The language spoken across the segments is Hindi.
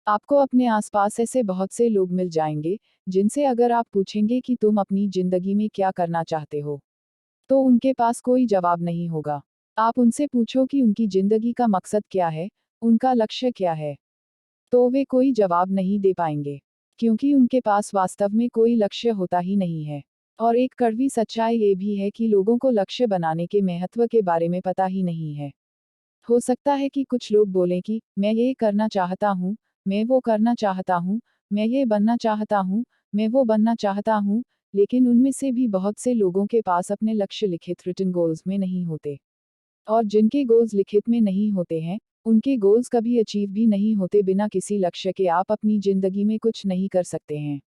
आपको अपने आसपास ऐसे बहुत से लोग मिल जाएंगे, जिनसे अगर आप पूछेंगे कि तुम अपनी जिंदगी में क्या करना चाहते हो, तो उनके पास कोई जवाब नहीं होगा। आप उनसे पूछो कि उनकी जिंदगी का मकसद क्या है, उनका लक्ष्य क्या है, तो वे कोई जवाब नहीं दे पाएंगे, क्योंकि उनके पास वास्तव में कोई लक्ष्य होता ही नहीं है। और एक कड़वी सच्चाई ये भी है कि लोगों को लक्ष्य बनाने के महत्व के बारे में पता ही नहीं है। हो सकता है कि कुछ लोग बोलें कि मैं ये करना चाहता हूँ, मैं वो करना चाहता हूँ, मैं ये बनना चाहता हूँ, मैं वो बनना चाहता हूँ, लेकिन उनमें से भी बहुत से लोगों के पास अपने लक्ष्य लिखित रिटन गोल्स में नहीं होते। और जिनके गोल्स लिखित में नहीं होते हैं, उनके गोल्स कभी अचीव भी नहीं होते। बिना किसी लक्ष्य के आप अपनी जिंदगी में कुछ नहीं कर सकते हैं।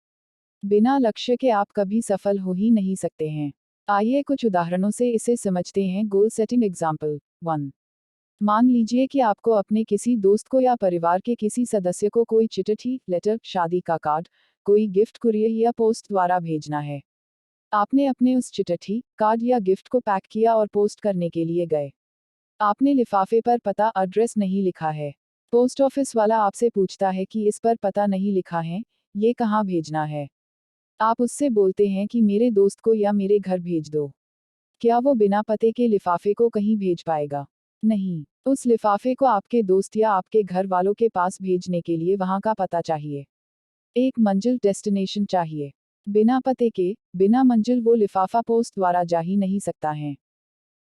बिना लक्ष्य के आप कभी सफल हो ही नहीं सकते हैं। आइए कुछ उदाहरणों से इसे समझते हैं। Goal setting example 1। मान लीजिए कि आपको अपने किसी दोस्त को या परिवार के किसी सदस्य को कोई चिट्ठी, लेटर, शादी का कार्ड, कोई गिफ्ट कुरियर या पोस्ट द्वारा भेजना है। आपने अपने उस चिट्ठी, कार्ड या गिफ्ट को पैक किया और पोस्ट करने के लिए गए। आपने लिफाफे पर पता, एड्रेस नहीं लिखा है। पोस्ट ऑफिस वाला आपसे पूछता है कि इस पर पता नहीं लिखा है, ये कहाँ भेजना है। आप उससे बोलते हैं कि मेरे दोस्त को या मेरे घर भेज दो। क्या वो बिना पते के लिफाफे को कहीं भेज पाएगा? नहीं। उस लिफाफे को आपके दोस्त या आपके घर वालों के पास भेजने के लिए वहां का पता चाहिए। एक मंजिल, डेस्टिनेशन चाहिए। बिना पते के, बिना मंजिल वो लिफाफा पोस्ट द्वारा जा ही नहीं सकता है।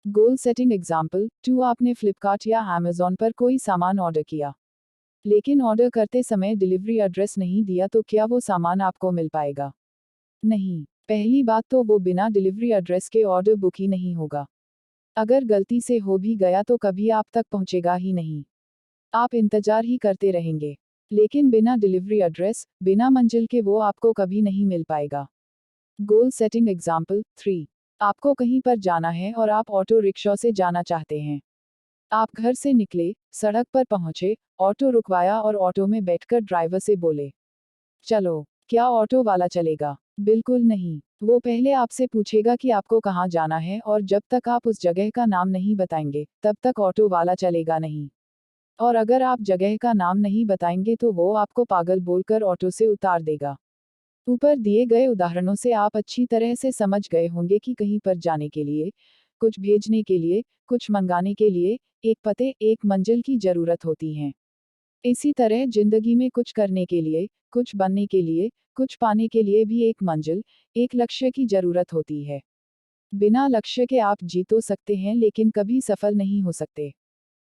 Goal setting example 2। आपने फ्लिपकार्ट या अमेजॉन पर कोई सामान ऑर्डर किया, लेकिन ऑर्डर करते समय डिलीवरी एड्रेस नहीं दिया, तो क्या वो सामान आपको मिल पाएगा? नहीं। पहली बात तो वो बिना डिलीवरी एड्रेस के ऑर्डर बुक ही नहीं होगा। अगर गलती से हो भी गया तो कभी आप तक पहुंचेगा ही नहीं। आप इंतजार ही करते रहेंगे। लेकिन बिना डिलीवरी एड्रेस, बिना मंजिल के वो आपको कभी नहीं मिल पाएगा। Goal setting example 3। आपको कहीं पर जाना है और आप ऑटो रिक्शा से जाना चाहते हैं। आप घर से निकले, सड़क पर पहुंचे, ऑटो रुकवाया और ऑटो में बैठकर ड्राइवर से बोले, चलो, क्या ऑटो वाला चलेगा? बिल्कुल नहीं। वो पहले आपसे पूछेगा कि आपको कहाँ जाना है, और जब तक आप उस जगह का नाम नहीं बताएंगे, तब तक ऑटो वाला चलेगा नहीं। और अगर आप जगह का नाम नहीं बताएंगे तो वो आपको पागल बोलकर ऑटो से उतार देगा। ऊपर दिए गए उदाहरणों से आप अच्छी तरह से समझ गए होंगे कि कहीं पर जाने के लिए, कुछ भेजने के लिए, कुछ मंगाने के लिए, एक पते, एक मंजिल की जरूरत होती है। इसी तरह जिंदगी में कुछ करने के लिए, कुछ बनने के लिए, कुछ पाने के लिए भी एक मंजिल, एक लक्ष्य की जरूरत होती है। बिना लक्ष्य के आप जी तो सकते हैं, लेकिन कभी सफल नहीं हो सकते।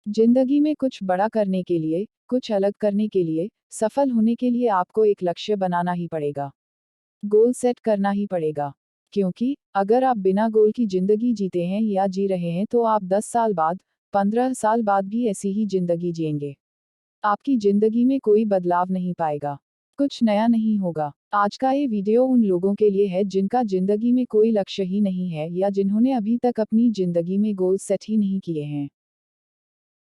जिंदगी में कुछ बड़ा करने के लिए, कुछ अलग करने के लिए, सफल होने के लिए आपको एक लक्ष्य बनाना ही पड़ेगा। गोल सेट करना ही पड़ेगा। क्योंकि अगर आप बिना गोल की जिंदगी जीते हैं या जी रहे हैं, तो आप 10 साल बाद, 15 साल बाद भी ऐसी ही जिंदगी जिएंगे। आपकी जिंदगी में कोई बदलाव नहीं पाएगा। कुछ नया नहीं होगा। आज का ये वीडियो उन लोगों के लिए है जिनका जिंदगी में कोई लक्ष्य ही नहीं है, या जिन्होंने अभी तक अपनी जिंदगी में गोल सेट ही नहीं किए हैं।